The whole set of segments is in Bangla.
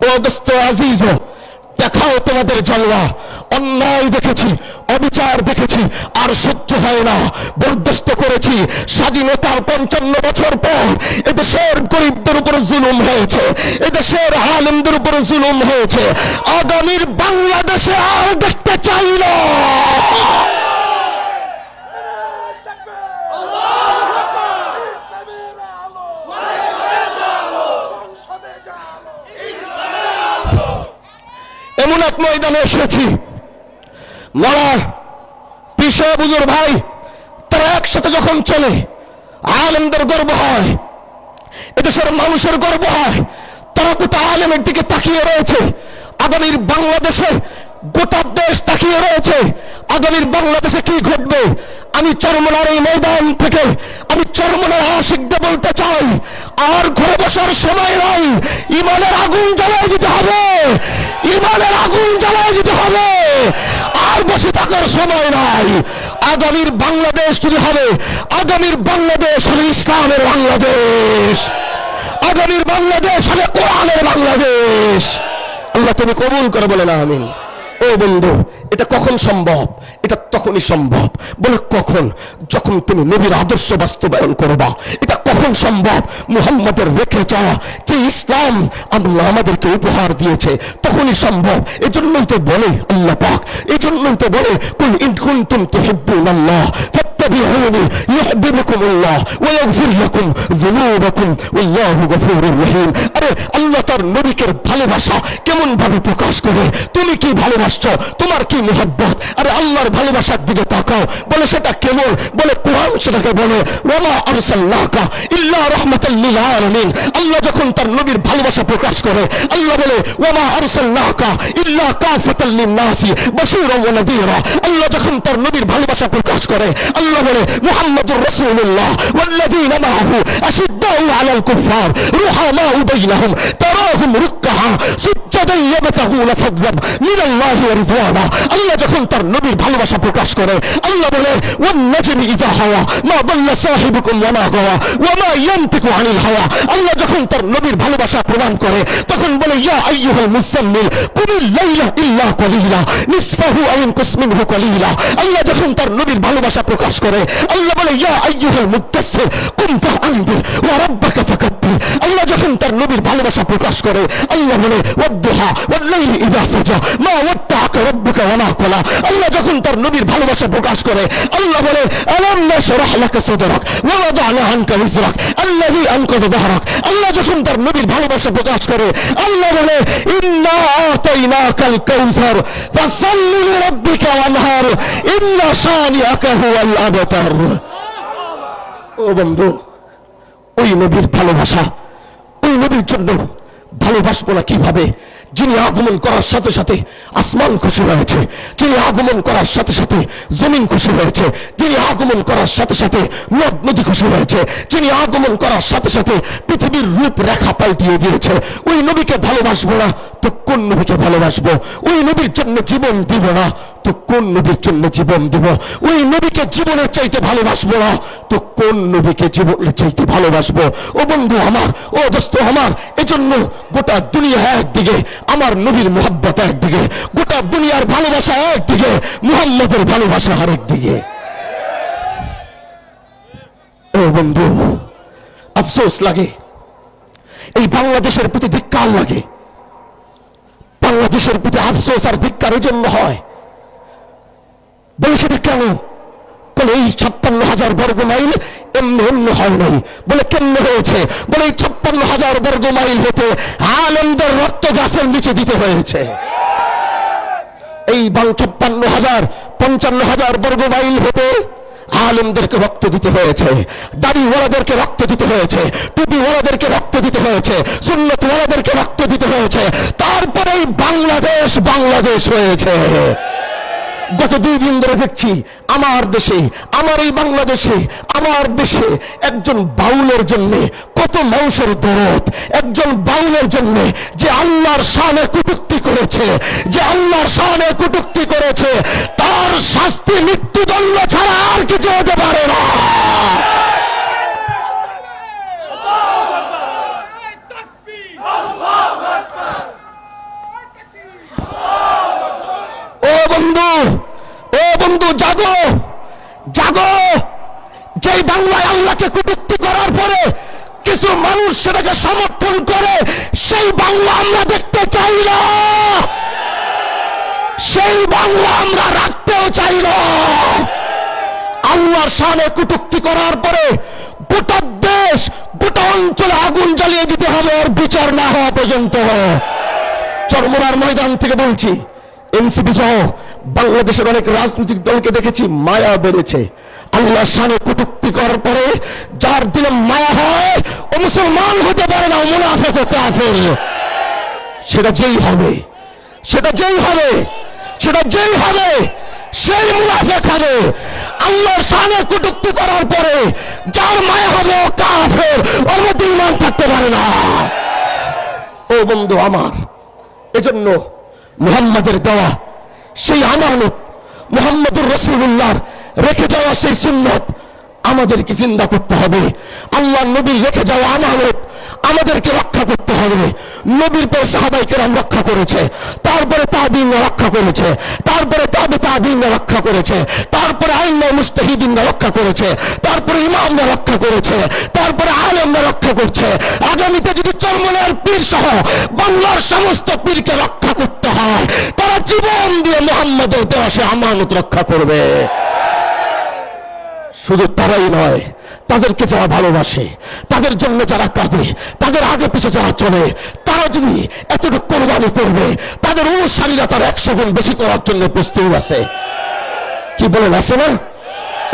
ও দোস্ত আজিজ, দেখাও তোমাদের জলওয়া। অন্যায় দেখেছি, অবিচার দেখেছি, আর সহ্য হয় না, বরদাস্ত করেছি। স্বাধীনতার 55 বছর পর এদেশের গরিবদের উপরে জুলুম হয়েছে, এদেশের আলেমদের উপরে জুলুম হয়েছে। আগামীর বাংলাদেশে আর দেখতে চাই না। এমন এক ময়দানে এসেছি, মরা পিসা বুজুর ভাই তারা একসাথে যখন চলে, আলেমদের গর্ব হয়, এদেশের মানুষের গর্ব হয়। তারা গোটা আলেমের দিকে তাকিয়ে রয়েছে। আগামীর বাংলাদেশে গোটা দেশ তাকিয়ে রয়েছে। আগামীর বাংলাদেশে কি ঘটবে? আমি চরমনার এই ময়দান থেকে আমি চরমনার আশিকদের বলতে চাই, আর ঘরে বসার সময় নাই। ইমানের আগুন জ্বালায় দিতে হবে, ইমানের আগুন জ্বালায় দিতে হবে। আর বসে থাকার সময় নাই। আগামীর বাংলাদেশ যদি হবে, আগামীর বাংলাদেশ হলে ইসলামের বাংলাদেশ, আগামীর বাংলাদেশ হলে কোরআনের বাংলাদেশ। আল্লাহ তুমি কবুল করে বলে না আমিন। ও বন্ধু, এটা কখন সম্ভব? এটা তখনই সম্ভব। বলে কখন? যখন তুমি নবীর আদর্শ বাস্তবায়ন করবা। এটা কখন সম্ভব? মুহাম্মদের রেখে যাওয়া যে ইসলাম আল্লাহ আমাদেরকে উপহার দিয়েছে, তখনই সম্ভব। এজন্যই তো বলে আল্লাহ পাক, এজন্যই তো বলে কুল ইন কুনতুম তুহিব্বুনাল্লাহ ফাত্তাবিউনি ইউহিব্বুকুমুল্লাহ ওয়া ইয়াগফির লাকুম যুনুবাকুম ওয়াল্লাহু গফুরুর রহিম। আরে আল্লাহ তার নবীকে ভালোবাসা কেমন ভাবে প্রকাশ করে? তুমি কি ভালোবাসছো? তোমার কি মুহাব্বত? আরে আল্লাহর ভালোবাসার দিকে তাকাও। বলে সেটা কেমন? বলে কোরআন সেটাকে বলে ওয়ামা আরসালনাকা ইল্লা রাহমাতাল লিল আলামিন। আল্লাহ যখন তার নবীর ভালোবাসা প্রকাশ করে, আল্লাহ বলে ওয়ামা আরসালনাকা ইল্লা কাফাতাল লিন-নাসি বাশীরান ওয়া নাযীরা। আল্লাহ যখন তার নবীর ভালোবাসা প্রকাশ করে, আল্লাহ বলে মুহাম্মাদুর রাসূলুল্লাহ ওয়াল্লাযীনা মাআহু আশিদ্দাউ আলাল কুফফার রুহামাউ বাইনাহুম তারাহুম রুক্কাআ সুজ্জাদান ইয়াবতাগুনা ফাদলান মিনাল্লাহি ওয়া রিদওয়ানা। আল্লাহ যখন তার নবীর ভালোবাসা প্রকাশ করে, আল্লাহ বলে ওয়ান নাজমি ইযা হাওয়া মা দাল্লা সাহিবুকুম ওয়া মা গাওয়া ওয়া মা ইয়ানতিকু আনিল হাওয়া। আল্লাহ যখন তার নবীর ভালোবাসা প্রমাণ করে, তখন বলে ইয়া আইয়ুহাল মুযাম্মিল কুমিল লাইলা ইল্লা কলিলা নিসফাহু আও ইনকুস মিনহু কলিলা। আল্লাহ যখন তার নবীর ভালোবাসা প্রকাশ করে, আল্লাহ বলে ইয়া আইয়ুহাল মুদ্দাসসির কুম ফাআনদির ওয়া রাব্বাকা ফাকাব্বির। আল্লাহ যখন তার নবীর ভালোবাসা প্রকাশ করে, আল্লাহ বলে ওয়াদ-দুহা ওয়াল-লাইলি ইযা সাজা মা ওয়াদ্দাআকা রাব্বুকা ওয়া মা ক্বালা। আল্লাহ যখন তার নবীর ভালোবাসা প্রকাশ করে, আল্লাহ বলে আলাম নাশরাহ লাকা সাদরাক ওয়া ওয়াদা'না আনকা ওয়িজরাক আল্লাযী আনকাযা যাহরাক। আল্লাহ যখন তার নবীর ভালোবাসা প্রকাশ করে, আল্লাহ বলে ইন্না আতাইনাকাল কাউসার ফাসাল্লি লিরাব্বিকা ওয়ানহার ইন্না শানিআকা হুয়াল আবতার। ও বন্ধু, ওই নবীর ভালোবাসা, ওই নবীর জন্য ভালোবাসবো না কিভাবে? যিনি আগমন করার সাথে সাথে আসমান খুশি হয়েছে, যিনি আগমন করার সাথে সাথে জমিন খুশি হয়েছে, যিনি আগমন করার সাথে সাথে নদ নদী খুশি হয়েছে, যিনি আগমন করার সাথে সাথে পৃথিবীর রূপ রেখা পাল্টিয়ে দিয়েছে। ওই নবীকে ভালোবাসবো না তো কোন নবীকে ভালোবাসবো? ওই নবীর জন্য জীবন দিব না তো কোন নবীর জন্য জীবন দিব? ওই নবীকে জীবনের চাইতে ভালোবাসবো না তো কোন নবীকে জীবনের চাইতে ভালোবাসবো? ও বন্ধু আমার, ও দোস্ত আমার, এজন্য গোটা দুনিয়া একদিকে, আমার নবীর মুহাব্বত একদিকে, গোটা দুনিয়ার ভালোবাসা একদিকে, মুহাম্মদের ভালোবাসা আরেক দিকে। ও বন্ধু, আফসোস লাগে, এই বাংলাদেশের প্রতি ধিক্কার লাগে। বাংলাদেশের প্রতি আফসোস আর ধিক্কার এই জন্য হয়। বলে সেটা কেন? বলে এই 56,000 বর্গ মাইল এমনি এমনি হয় নাই। বলে কেমনে হয়েছে? বলে এই 56,000 বর্গ মাইল হতে আলেমদের রক্ত গাছের নিচে দিতে হয়েছে। এই 56,000 55,000 বর্গ মাইল হতে আলেমদেরকে রক্ত দিতে হয়েছে, দাড়িওয়ালাদেরকে রক্ত দিতে হয়েছে, টুপিওয়ালাদেরকে রক্ত দিতে হয়েছে, সুন্নতওয়ালাদেরকে রক্ত দিতে হয়েছে। তারপরেই বাংলাদেশ বাংলাদেশ হয়েছে। গত 2 দিন ধরে দেখছি আমার দেশে, আমার এই বাংলাদেশে, আমার দেশে একজন বাউলের জন্য কত মানুষের দরদ। একজন বাউলের জন্য যে আল্লাহর শানে কটূক্তি করেছে, যে আল্লাহর শানে কটূক্তি করেছে, তার শাস্তি মৃত্যুদণ্ড ছাড়া আর কিছু হতে পারে না। সেটাকে সমর্থন করে সেই বাংলা আমরা দেখতে চাই না, সেই বাংলা আমরা রাখতেও চাই না। আল্লাহর শানে কটূক্তি করার পরে গোটা দেশ গোটা অঞ্চলে আগুন জ্বালিয়ে দিতে হবে, আর বিচার না হওয়া পর্যন্ত। চরমোনার ময়দান থেকে বলছি, এনসিপি সহ বাংলাদেশের অনেক রাজনৈতিক দলকে দেখেছি মায়া বেড়েছে। আল্লাহর শানে কটূক্তি করার পরে যার দিলে মায়া হয় ও মুসলমান হতে পারে না, মুনাফিক ও কাফের। সেটা যেই হবে, সেটা যেই হবে, সেটা যেই হবে সেই মুনাফিক হবে। আল্লাহর শানে কটূক্তি করার পরে যার মায়া হবে ও কাফের, ওর মধ্যে ঈমান থাকতে পারে না। ও বন্ধু আমার, এজন্য মুহাম্মাদের দেওয়া সেই আমানত, মুহাম্মদুর রাসূলুল্লাহর রেখে যাওয়া সেই সুন্নাত আমাদেরকে জিন্দা করতে হবে। আল্লাহর নবীর রেখে যাওয়া আমানত আমাদেরকে রক্ষা করতে হবে। নবীর পর সাহাবায়ে কেরাম রক্ষা করেছে, তারপরে তাবিঈনরা রক্ষা করেছে, তারপরে তাবিঈনরা রক্ষা করেছে, তারপরে আইম্মা মুজতাহিদিনরা রক্ষা করেছে, তারপরে ইমামরা রক্ষা করেছে, তারপরে আলেমরা রক্ষা করছে। আগামীতে যদি চরমোনার পীর সহ বাংলার সমস্ত পীরকে রক্ষা করতে হয়, তারা জীবন দিয়ে মুহাম্মদের দেওয়া সে আমানত রক্ষা করবে। শুধু তারাই নয়, তাদেরকে যারা ভালোবাসে, তাদের জন্য যারা কাঁদে, তাদের আগে পিছে যারা চলে, তারা যদি এতটুকু কোরবানি করবে, তাদের অনুসারীরা তার 100 গুণ বেশি করার জন্য প্রস্তুত আছে। কি বলেন, আছে না?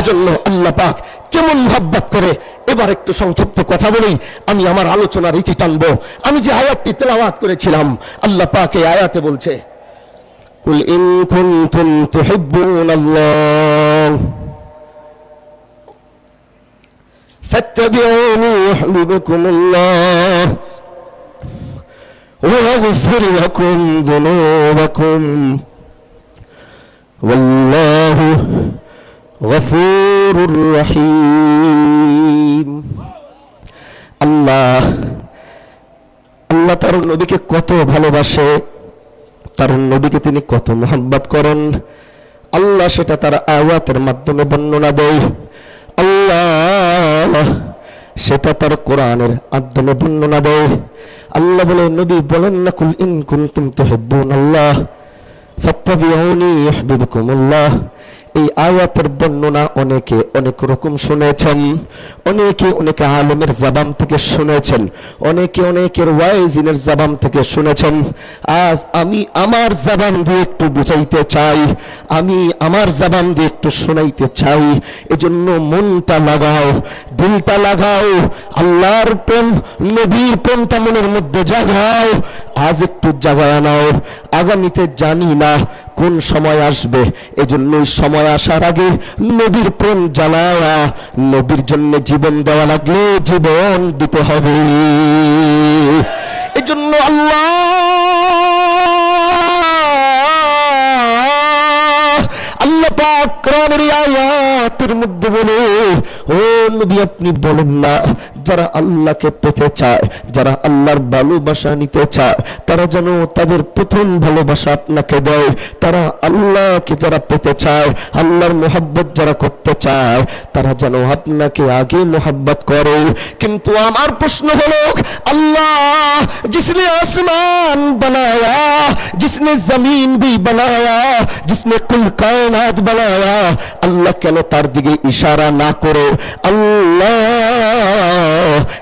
এজন্য আল্লাহ পাক কেমন মুহাব্বত করে। এবার একটু সংক্ষিপ্ত কথা বলেই আমি আমার আলোচনার ইতি টানবো। আমি যে আয়াতটি তেলাওয়াত করেছিলাম, আল্লাহ পাক এই আয়াতে বলছে, কুল ইন কুনতুম তুহিব্বুনাল্লাহ فاتبعوني يحببكم الله ويغفر لكم ذنوبكم والله غفور رحيم। আল্লাহ তার নবীকে কত ভালোবাসে, তার নবীকে তিনি কত মুহাব্বত করেন, আল্লাহ সেটা তার আয়াতের মাধ্যমে বর্ণনা দেয়। আল্লাহ সেটা তার কোরআনের মাধ্যমে বর্ণনা দেয়। আল্লাহ বলে, নবী বলেন না, কুল ইন কুনতুম তুহিব্বুনাল্লাহ ফাত্তাবিউনি ইউহিব্বুকুমুল্লাহ। এই আয়াতের বর্ণনা অনেকে অনেক রকম শুনেছেন, অনেকে আলেমের জবান থেকে শুনেছেন, অনেকের ওয়াইজিনের জবান থেকে শুনেছেন। আজ আমি আমার জবান দিয়ে একটু বুঝাইতে চাই, আমি আমার জবান দিয়ে একটু শোনাইতে চাই। এজন্য মনটা লাগাও, দিলটা লাগাও, আল্লাহর প্রেম, নবীর প্রেমটা মনের মধ্যে জাগাও। আজ একটু জাগায় নাও, আগামীতে জানি না কোন সময় আসবে। এজন্য সময় আসার আগে নবীর প্রেম জ্বালায়া, নবীর জন্য জীবন দেওয়া লাগলে জীবন দিতে হবে। এজন্য আল্লাহ পাক কোরআনের আয়াতের মধ্যে বলে, ও নবী আপনি বলেন না, যারা আল্লাহকে পেতে চায়, যারা আল্লাহর ভালোবাসা নিতে চায়, তারা যেন তাদের প্রথম ভালোবাসা আপনাকে দেয়। তারা আল্লাহকে যারা পেতে চায়, আল্লাহর মোহাব্বত যারা করতে চায়, তারা যেন আপনাকে আগে মোহাব্বত করে। কিন্তু আমার প্রশ্ন হলো, আল্লাহ जिसने आसमान बनाया, जिसने जमीन भी बनाया, जिसने कुल कायनात बनाया, আল্লাহ কেন তার দিকে ইশারা না করে, আল্লাহ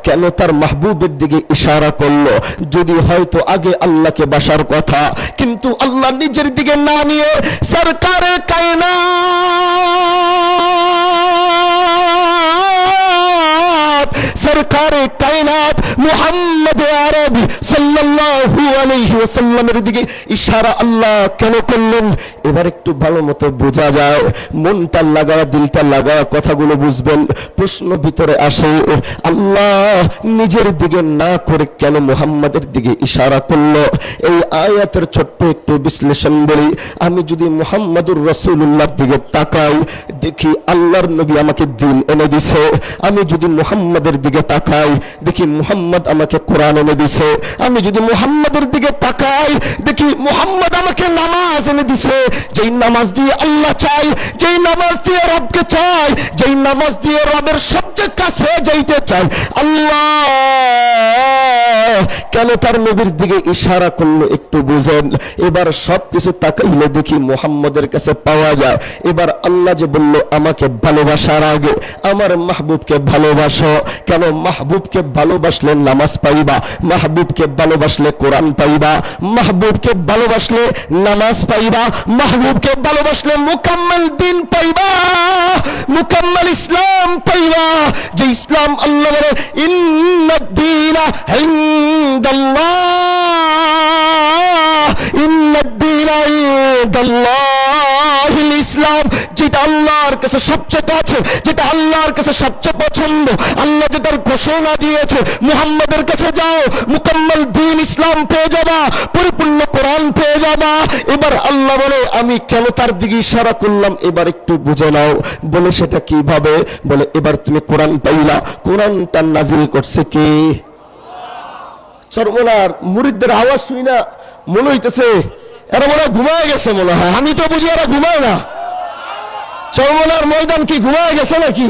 কেন তার মাহবুবের দিকে ইশারা করলো? যদি হয়তো আগে আল্লাহকে বাসার কথা, কিন্তু আল্লাহ নিজের দিকে না নিয়ে সরকারে কায়নাত, সরকারে কায়নাত মুহাম্মদ আরবি সাল্লাল্লাহু আলাইহি ওয়াসাল্লামের দিকে ইশারা আল্লাহ কেন করলেন? এবার একটু ভালো মতো বোঝা যায়, মনটা লাগায়া, দিলটা লাগায়া কথাগুলো বুঝবেন। প্রশ্ন ভিতরে আসে, আল্লাহ নিজের দিকে না করে কেন মুহাম্মাদের দিকে ইশারা করলো? এই আয়াতের ছোট্ট একটু বিশ্লেষণ বলি। আমি যদি মুহাম্মাদুর রাসূলুল্লাহর দিকে তাকাই, দেখি আল্লাহর নবী আমাকে দ্বীন এনে দিছে। আমি যদি মুহাম্মাদের দিকে তাকাই, দেখি মুহাম্মদ আমাকে কোরআন এনে দিছে। আমি যদি মুহাম্মাদের দিকে তাকাই, দেখি মুহাম্মদ আমাকে নামাজ এনে দিছে। যেই নামাজ দিয়ে আল্লাহ চাই, যেই নামাজ দিয়ে রবকে চাই, যেই নামাজ দিয়ে রবের সবচেয়ে কাছে যাইতে চাই, আল্লাহ কেন তার নবীর দিকে ইশারা করলো একটু বুঝেন। এবার সবকিছু তাকাইলে দেখি মুহাম্মদের কাছে পাওয়া যায়। এবার আল্লাহ যে বলল আমাকে ভালোবাসার আগে আমার মাহবুবকে ভালোবাসো। কেন? মাহবুবকে ভালোবাসলে নামাজ পাইবা, মাহবুবকে ভালোবাসলে কোরআন পাইবা, মাহবুবকে ভালোবাসলে নামাজ পাইবা, মাহবুবকে ভালোবাসলে মুকাম্মাল দিন পাইবা, মুকাম্মাল ইসলাম পাইবা। যে ইসলাম আল্লাহ বলে ইন্নাদ দীনা ইনদাল্লাহ, ইন্নাদ দীনা ইনদাল্লাহিল ইসলাম। যেটা আল্লাহর কাছে সবচেয়ে কাছে, যেটা আল্লাহর কাছে সবচেয়ে পছন্দ, আল্লাহ যে তার ঘোষণা দিয়েছে মুহাম্মাদের কাছে যাও, মুকাম্মাল দ্বীন ইসলাম পেয়ে যাবা, পরিপূর্ণ কোরআন পেয়ে যাবা। এবার আল্লাহ বলে আমি কেন তার দিকে ইশারা করলাম এবার একটু বুঝে নাও। বলে সেটা কিভাবে? বলে এবার তুমি কোরআন পাইলা, কোরআনটা নাজিল করছে কে? চরমোনার মুরিদদের আওয়াজ শুই না মনে হইতেছে এরা মনে হয় ঘুমায় গেছে, মনে হয়। আমি তো বুঝি এরা ঘুমায় না। চরমোনার ময়দান কি ঘুমায় গেছে নাকি?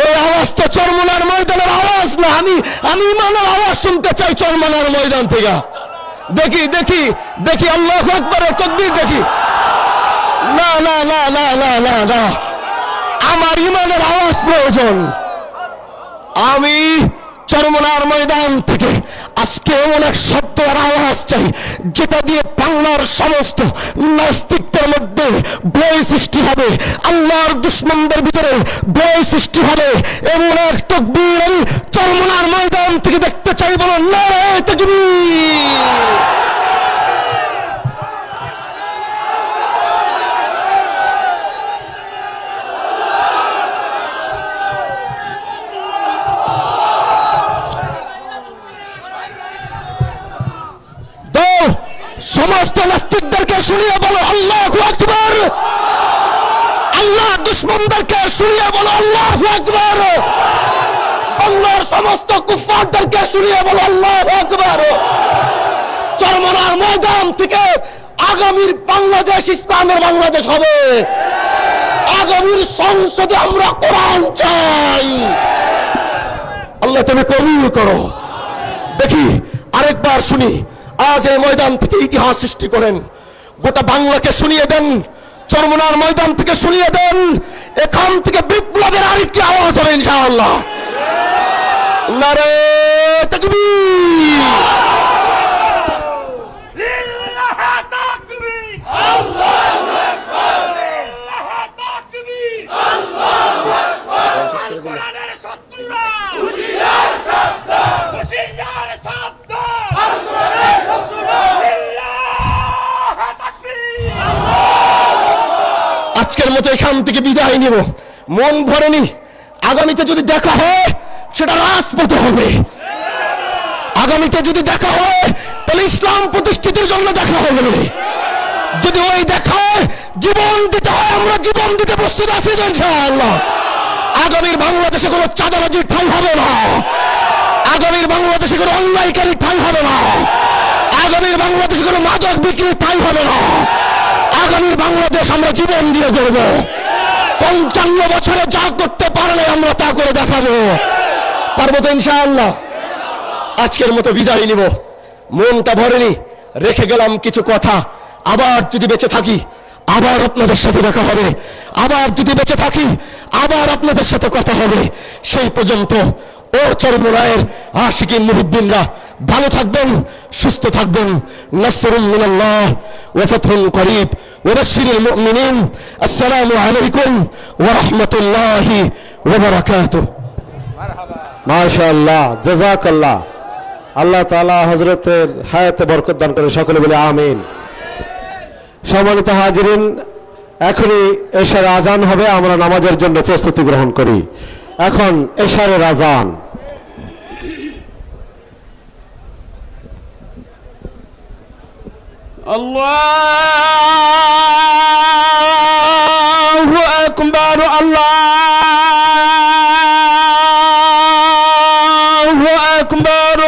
এই আওয়াজ তো চরমোনার ময়দানের আওয়াজ না। আমি ইমানের আওয়াজ শুনতে চাই চরমোনার ময়দান থেকে। দেখি দেখি দেখি আল্লাহু আকবার, তাকবীর দেখি। না না না না না না না, আমার ইমানের আওয়াজ প্রয়োজন। আমি চরমোনার ময়দান থেকে আজকে এমন এক শব্দের আওয়াজ চাই যেটা দিয়ে বাংলার সমস্ত নাস্তিকদের মধ্যে ভয় সৃষ্টি হবে, আল্লাহর দুশমনদের ভিতরে ভয় সৃষ্টি হবে। এমন এক তাকবীর আমি চরমোনার ময়দান থেকে দেখতে চাই। বলো নারায়ে তাকবীর। সমস্ত নাস্তিকদেরকে শুনিয়ে বলো আল্লাহু আকবার। আল্লাহ দুশমনদেরকে শুনিয়ে বলো আল্লাহু আকবার। আল্লাহর সমস্ত কুফফারদেরকে শুনিয়ে বলো আল্লাহু আকবার। চরমোনার ময়দান থেকে আগামীর বাংলাদেশ ইসলামের বাংলাদেশ হবে। আগামীর সংসদে আমরা কোরআন চাই। আল্লাহ তুমি কবুল করো। দেখি আরেকবার শুনি। আজ এই ময়দান থেকে ইতিহাস সৃষ্টি করেন, গোটা বাংলাকে শুনিয়ে দেন। চরমোনার ময়দান থেকে শুনিয়ে দেন। এখান থেকে বিপ্লবের আরেকটি আওয়াজ হবে ইনশাআল্লাহ। নারে তাকবীর, লিল্লাহি তাকবীর, আল্লাহু আকবার, লিল্লাহি তাকবীর, আল্লাহু আকবার। কোরআনের শত্রুরা হুঁশিয়ার সাবধান, হুঁশিয়ার সাবধান, কোরআনের শত্রুরা লিল্লাহি তাকবীর, আল্লাহু আকবার। আজকের মতো এখান থেকে বিদায় নিব। মন ভরেনি, আগামীতে যদি দেখা হয় সেটা রাজপথে হবে। আগামীতে যদি দেখা হয় তাহলে ইসলাম প্রতিষ্ঠিতের জন্য দেখা হবে। যদি ওই দেখা হয় জীবন দিতে হয়, আমরা জীবন দিতে প্রস্তুত আছি ইনশাআল্লাহ। আগামীর বাংলাদেশে কোনো চাঁদাবাজির ঠাঁই হবে না। আগামীর বাংলাদেশে কোনো অন্যায়কারী ঠাঁই হবে না। আগামীর বাংলাদেশে কোনো মাদক বিক্রির ঠাঁই হবে না। আগামীর বাংলাদেশ আমরা জীবন দিয়ে করব। 55 বছরে যা করতে পারলে আমরা তা করে দেখাবো। পারবো তো ইনশাআল্লাহ। আজকের মতো বিদায় নিব। মনটা ভরেনি, রেখে গেলাম কিছু কথা। আবার যদি বেঁচে থাকি আবার আপনাদের সাথে দেখা হবে। আবার যদি বেঁচে থাকি আবার আপনাদের সাথে কথা হবে। সেই পর্যন্ত ও চরমোনায়ের আশিকিন মুহিব্বিনরা ভালো থাকবেন, সুস্থ থাকবেন। নাসরুম মিনাল্লাহ ওয়া ফাতহুন করিব ওয়া বাশশিরিল মুমিনিন। আসসালামু আলাইকুম ওয়া রাহমাতুল্লাহি ওয়া বারাকাতুহু। মাশাআল্লাহ, জাযাকাল্লাহ। আল্লাহ তাআলা হযরতের হায়াতে বরকত দান করে, সকলে বলে আমিন। সম্মানিত হাজিরিন, এখনই এশার আজান হবে। আমরা নামাজের জন্য প্রস্তুতি গ্রহণ করি। এখন এশারের আজান। আল্লাহু আকবার, আল্লাহু আকবার।